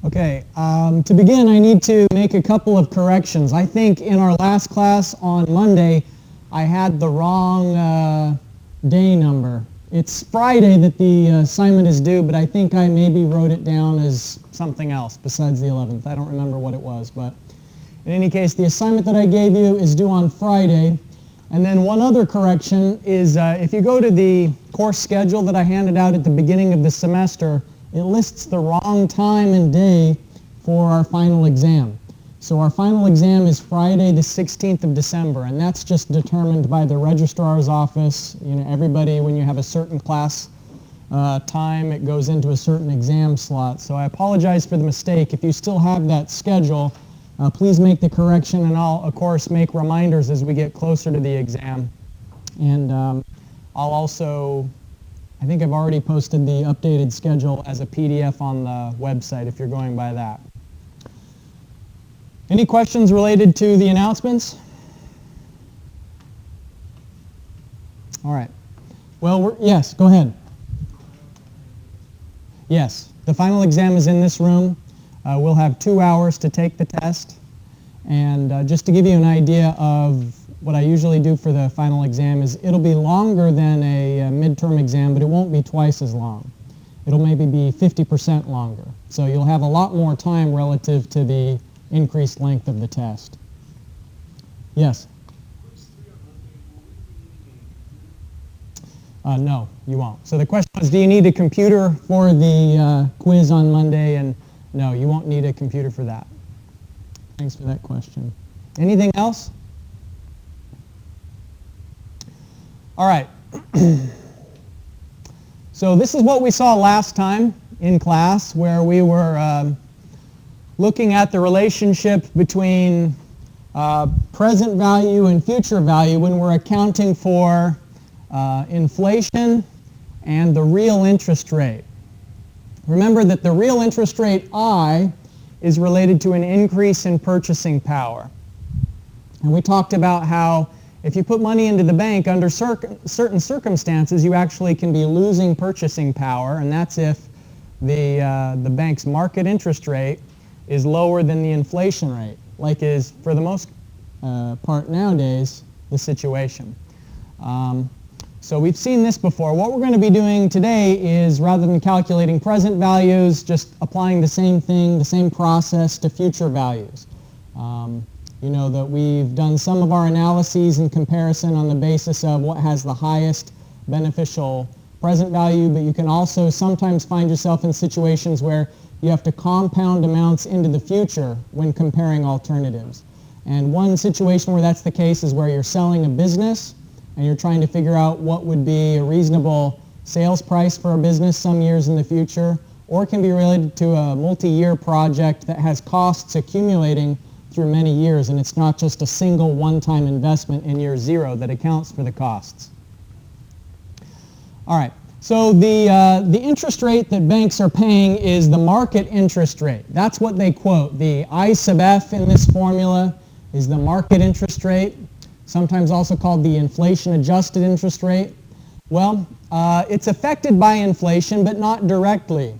Okay, to begin I need to make a couple of corrections. I think in our last class on Monday I had the wrong day number. It's Friday that the assignment is due, but I think I maybe wrote it down as something else besides the 11th. I don't remember what it was, but in any case, the assignment that I gave you is due on Friday. And then one other correction is if you go to the course schedule that I handed out at the beginning of the semester, it lists the wrong time and day for our final exam. So our final exam is Friday the 16th of December, and that's just determined by the registrar's office. You know, everybody, when you have a certain class time, it goes into a certain exam slot. So I apologize for the mistake. If you still have that schedule, please make the correction, and I'll, of course, make reminders as we get closer to the exam. And I'll also, I think I've already posted the updated schedule as a PDF on the website if you're going by that. Any questions related to the announcements? All right. Well, yes, go ahead. Yes, the final exam is in this room. We'll have 2 hours to take the test. And just to give you an idea of what I usually do for the final exam is it'll be longer than a midterm exam, but it won't be twice as long. It'll maybe be 50% longer. So you'll have a lot more time relative to the increased length of the test. Yes? No, you won't. So the question was, do you need a computer for the quiz on Monday? And no, you won't need a computer for that. Thanks for that question. Anything else? All right. So this is what we saw last time in class, where we were looking at the relationship between present value and future value when we're accounting for inflation and the real interest rate. Remember that the real interest rate I is related to an increase in purchasing power. And we talked about how if you put money into the bank under certain circumstances, you actually can be losing purchasing power, and that's if the bank's market interest rate is lower than the inflation rate, like is, for the most part nowadays, the situation. So we've seen this before. What we're going to be doing today is, rather than calculating present values, just applying the same thing, the same process to future values. You know that we've done some of our analyses and comparison on the basis of what has the highest beneficial present value, but you can also sometimes find yourself in situations where you have to compound amounts into the future when comparing alternatives. And one situation where that's the case is where you're selling a business and you're trying to figure out what would be a reasonable sales price for a business some years in the future, or it can be related to a multi-year project that has costs accumulating through many years, and it's not just a single one-time investment in year zero that accounts for the costs. All right, so the interest rate that banks are paying is the market interest rate. That's what they quote. The I sub F in this formula is the market interest rate, sometimes also called the inflation-adjusted interest rate. Well, it's affected by inflation, but not directly.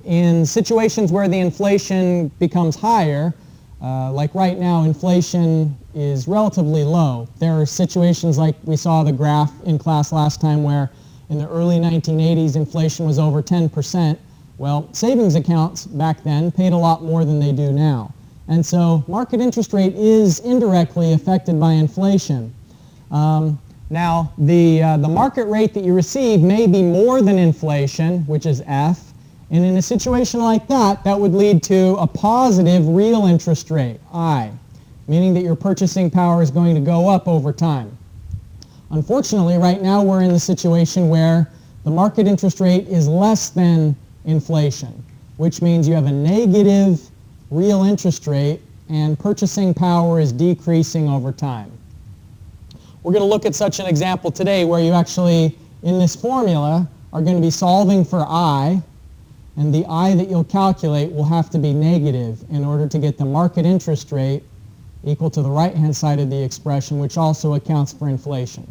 In situations where the inflation becomes higher, like right now, inflation is relatively low. There are situations like we saw the graph in class last time where in the early 1980s inflation was over 10%. Well, savings accounts back then paid a lot more than they do now. And so market interest rate is indirectly affected by inflation. Now, the market rate that you receive may be more than inflation, which is F, and in a situation like that, that would lead to a positive real interest rate, I, meaning that your purchasing power is going to go up over time. Unfortunately, right now we're in the situation where the market interest rate is less than inflation, which means you have a negative real interest rate and purchasing power is decreasing over time. We're going to look at such an example today where you actually, in this formula, are going to be solving for I, and the I that you'll calculate will have to be negative in order to get the market interest rate equal to the right-hand side of the expression, which also accounts for inflation.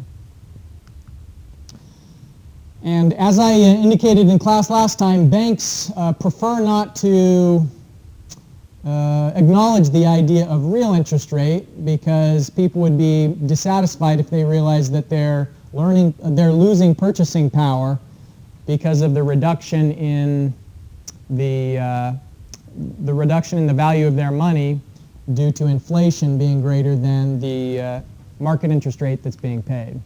And as I indicated in class last time, banks prefer not to acknowledge the idea of real interest rate, because people would be dissatisfied if they realized that they're losing purchasing power because of the reduction in the value of their money due to inflation being greater than the market interest rate that's being paid.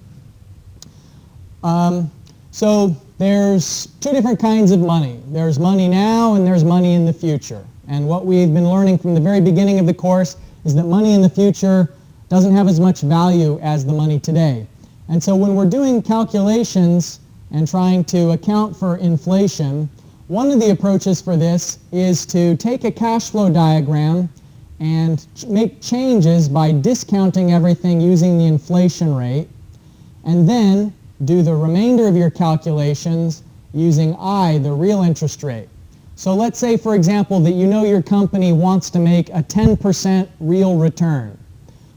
So there's two different kinds of money. There's money now and there's money in the future. And what we've been learning from the very beginning of the course is that money in the future doesn't have as much value as the money today. And so when we're doing calculations and trying to account for inflation, one of the approaches for this is to take a cash flow diagram and make changes by discounting everything using the inflation rate, and then do the remainder of your calculations using I, the real interest rate. So let's say, for example, that you know your company wants to make a 10% real return.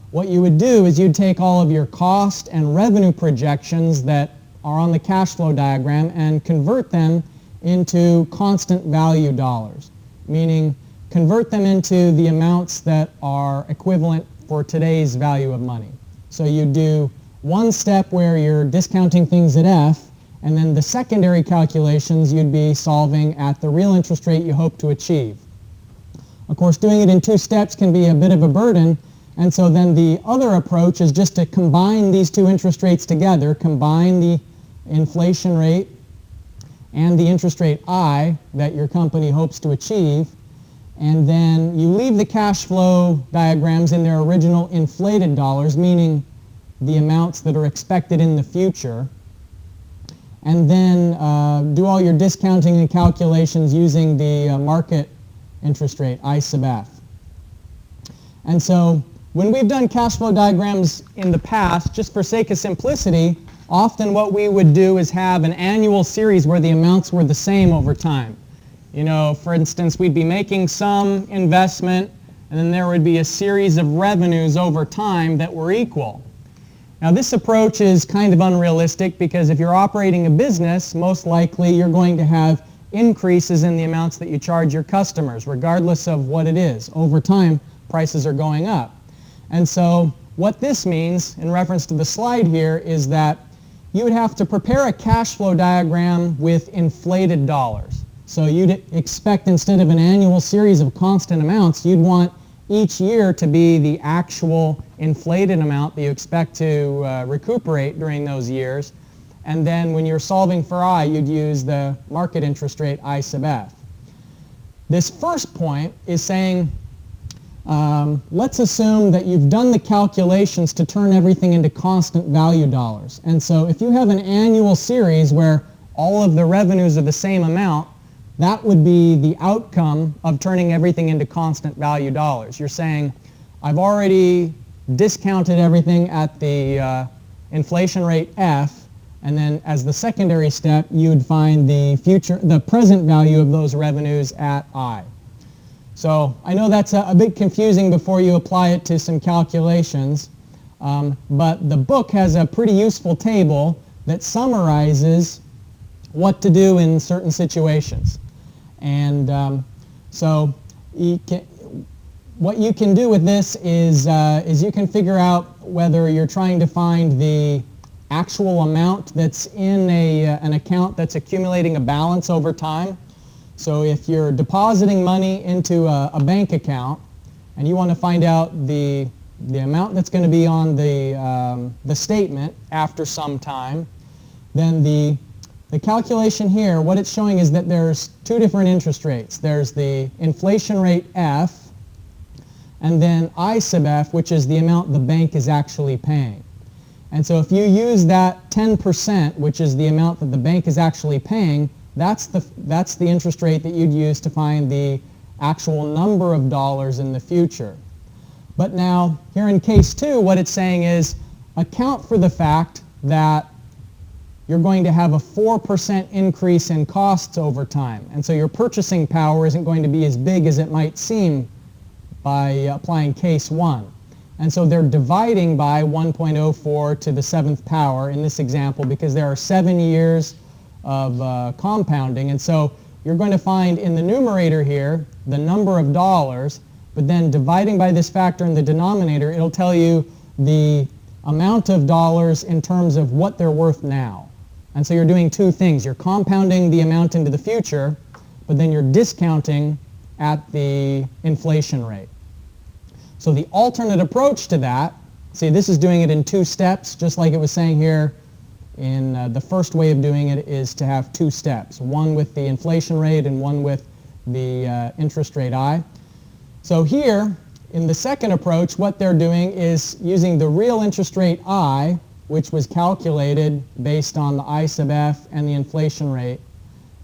What you would do is you'd take all of your cost and revenue projections that are on the cash flow diagram and convert them into constant value dollars, meaning convert them into the amounts that are equivalent for today's value of money. So you do one step where you're discounting things at F, and then the secondary calculations you'd be solving at the real interest rate you hope to achieve. Of course, doing it in two steps can be a bit of a burden, and so then the other approach is just to combine these two interest rates together, combine the inflation rate and the interest rate I that your company hopes to achieve, and then you leave the cash flow diagrams in their original inflated dollars, meaning the amounts that are expected in the future, and then do all your discounting and calculations using the market interest rate, I sub F. And so when we've done cash flow diagrams in the past, just for sake of simplicity, often what we would do is have an annual series where the amounts were the same over time. You know, for instance, we'd be making some investment, and then there would be a series of revenues over time that were equal. Now, this approach is kind of unrealistic, because if you're operating a business, most likely you're going to have increases in the amounts that you charge your customers, regardless of what it is. Over time, prices are going up. And so what this means, in reference to the slide here, is that you would have to prepare a cash flow diagram with inflated dollars. So you'd expect, instead of an annual series of constant amounts, you'd want each year to be the actual inflated amount that you expect to recuperate during those years. And then when you're solving for I, you'd use the market interest rate I sub F. This first point is saying, let's assume that you've done the calculations to turn everything into constant value dollars. And so if you have an annual series where all of the revenues are the same amount, that would be the outcome of turning everything into constant value dollars. You're saying, I've already discounted everything at the inflation rate F, and then as the secondary step, you would find the present value of those revenues at I. So I know that's a bit confusing before you apply it to some calculations, but the book has a pretty useful table that summarizes what to do in certain situations. And so what you can do with this is you can figure out whether you're trying to find the actual amount that's in an account that's accumulating a balance over time. So if you're depositing money into a bank account and you want to find out the amount that's going to be on the statement after some time, then the calculation here, what it's showing is that there's two different interest rates. There's the inflation rate F, and then I sub F, which is the amount the bank is actually paying. And so if you use that 10%, which is the amount that the bank is actually paying, that's the interest rate that you'd use to find the actual number of dollars in the future. But now, here in case 2, what it's saying is account for the fact that you're going to have a 4% increase in costs over time. And so your purchasing power isn't going to be as big as it might seem by applying case 1. And so they're dividing by 1.04 to the 7th power in this example, because there are 7 years of compounding. And so you're going to find in the numerator here the number of dollars, but then dividing by this factor in the denominator, it'll tell you the amount of dollars in terms of what they're worth now. And so you're doing two things. You're compounding the amount into the future, but then you're discounting at the inflation rate. So the alternate approach to that, see, this is doing it in two steps, just like it was saying here in the first way of doing it is to have two steps, one with the inflation rate and one with the interest rate I. So here, in the second approach, what they're doing is using the real interest rate I, which was calculated based on the I sub f and the inflation rate.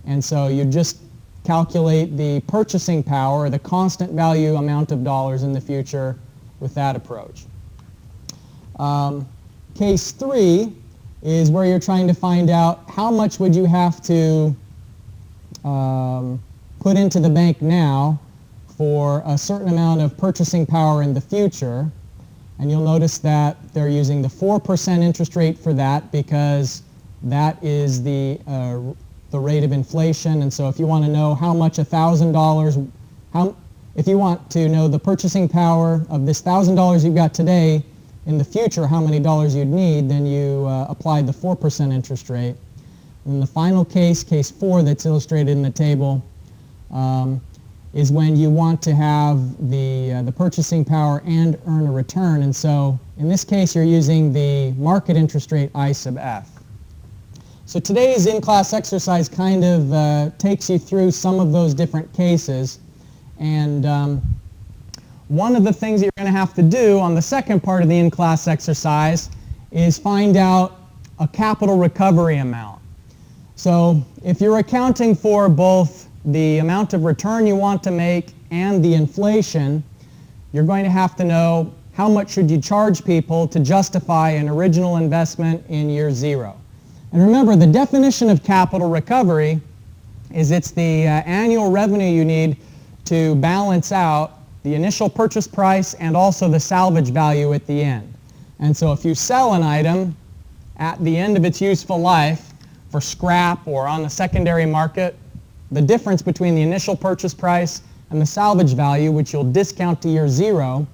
And so you just calculate the purchasing power, the constant value amount of dollars in the future with that approach. Case 3 is where you're trying to find out how much would you have to put into the bank now for a certain amount of purchasing power in the future. And you'll notice that they're using the 4% interest rate for that because that is the rate of inflation. And so if you want to know how much $1,000, if you want to know the purchasing power of this $1,000 you've got today in the future, how many dollars you'd need, then you apply the 4% interest rate. And the final case, case 4, that's illustrated in the table, is when you want to have the purchasing power and earn a return. And so in this case, you're using the market interest rate I sub f. So today's in-class exercise kind of takes you through some of those different cases. And one of the things that you're going to have to do on the second part of the in-class exercise is find out a capital recovery amount. So if you're accounting for both the amount of return you want to make and the inflation, you're going to have to know how much should you charge people to justify an original investment in year 0. And remember, the definition of capital recovery is it's the annual revenue you need to balance out the initial purchase price and also the salvage value at the end. And so if you sell an item at the end of its useful life for scrap or on the secondary market, the difference between the initial purchase price and the salvage value, which you'll discount to year 0,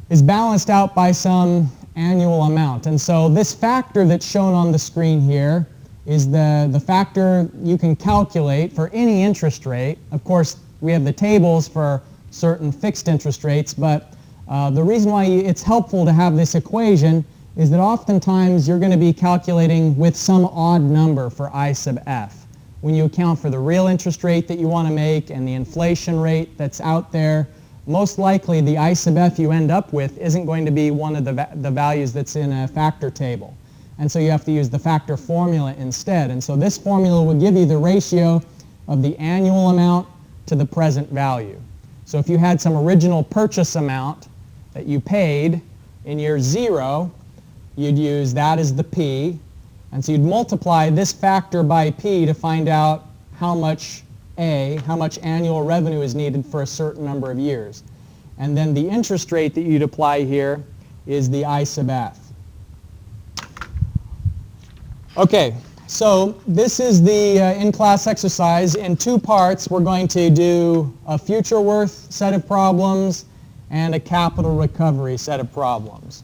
is balanced out by some annual amount. And so this factor that's shown on the screen here is the factor you can calculate for any interest rate. Of course, we have the tables for certain fixed interest rates, but the reason why it's helpful to have this equation is that oftentimes you're going to be calculating with some odd number for I sub f. When you account for the real interest rate that you want to make and the inflation rate that's out there, most likely the I sub f you end up with isn't going to be one of the values that's in a factor table. And so you have to use the factor formula instead. And so this formula will give you the ratio of the annual amount to the present value. So if you had some original purchase amount that you paid in year 0, you'd use that as the P. And so you'd multiply this factor by P to find out how much annual revenue is needed for a certain number of years. And then the interest rate that you'd apply here is the I sub f. Okay, so this is the in-class exercise. In 2 parts, we're going to do a future worth set of problems and a capital recovery set of problems.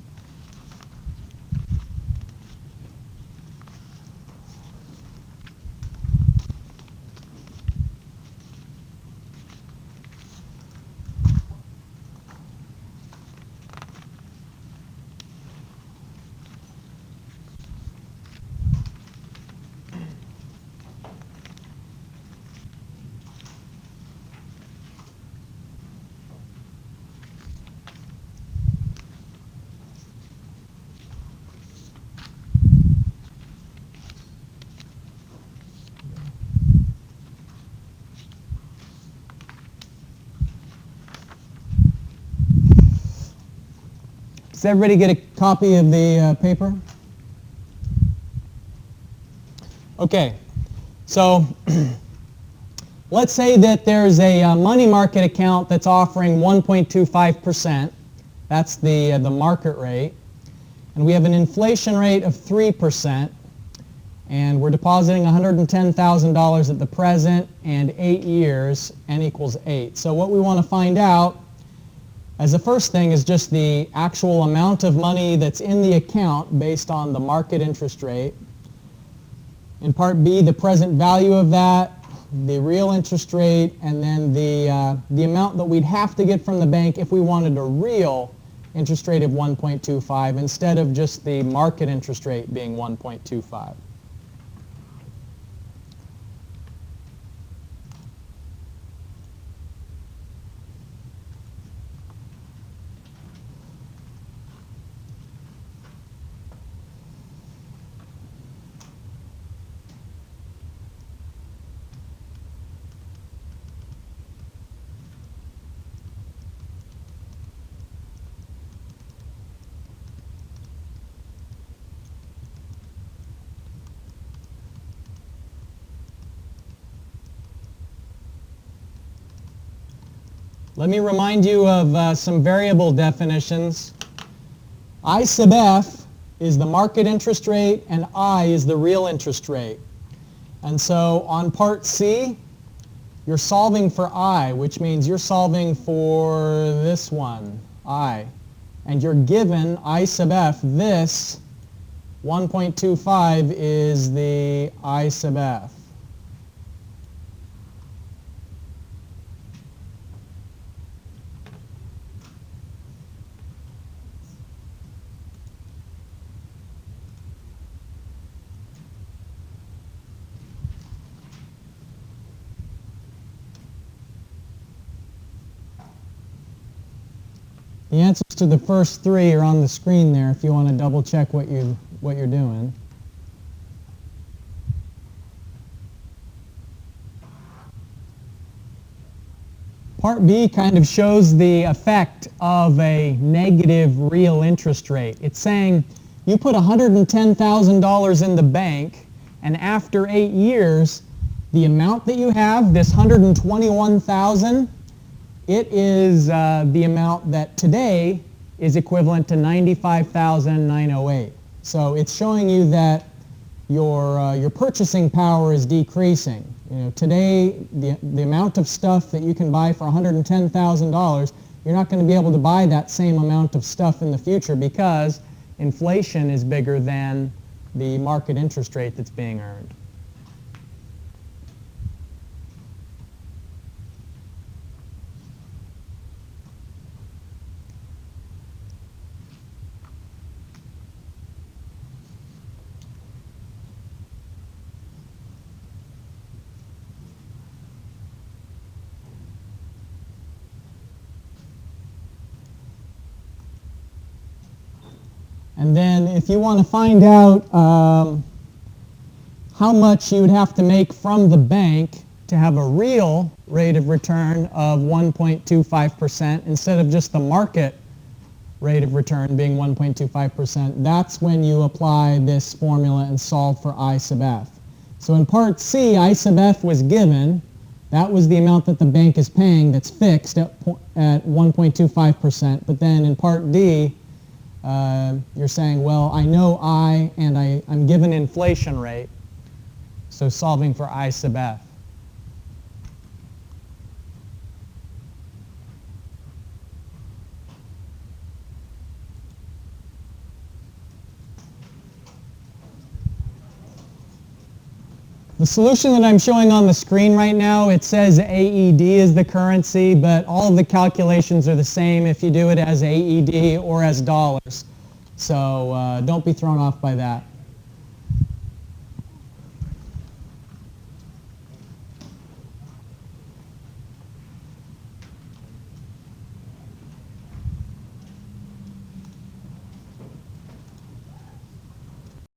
Does everybody get a copy of the paper? Okay, so let's say that there's a money market account that's offering 1.25%. That's the market rate. And we have an inflation rate of 3%. And we're depositing $110,000 at the present and 8 years, n equals 8. So what we want to find out as the first thing is just the actual amount of money that's in the account based on the market interest rate. In part B, the present value of that, the real interest rate, and then the amount that we'd have to get from the bank if we wanted a real interest rate of 1.25 instead of just the market interest rate being 1.25. Let me remind you of some variable definitions. I sub f is the market interest rate and I is the real interest rate. And so on part C, you're solving for I, which means you're solving for this one, I. And you're given I sub f, this 1.25 is the I sub f. The answers to the first three are on the screen there if you want to double check what you're doing. Part B kind of shows the effect of a negative real interest rate. It's saying you put $110,000 in the bank, and after 8 years, the amount that you have, this $121,000, it is the amount that today is equivalent to $95,908. So it's showing you that your purchasing power is decreasing. You know, today, the amount of stuff that you can buy for $110,000, you're not going to be able to buy that same amount of stuff in the future because inflation is bigger than the market interest rate that's being earned. And then if you want to find out how much you would have to make from the bank to have a real rate of return of 1.25% instead of just the market rate of return being 1.25%, that's when you apply this formula and solve for I sub f. So in part C, I sub f was given. That was the amount that the bank is paying that's fixed at 1.25%. But then in part D, you're saying, well, I know I, and I'm given inflation rate, so solving for I sub f. The solution that I'm showing on the screen right now, it says AED is the currency, but all of the calculations are the same if you do it as AED or as dollars. So don't be thrown off by that.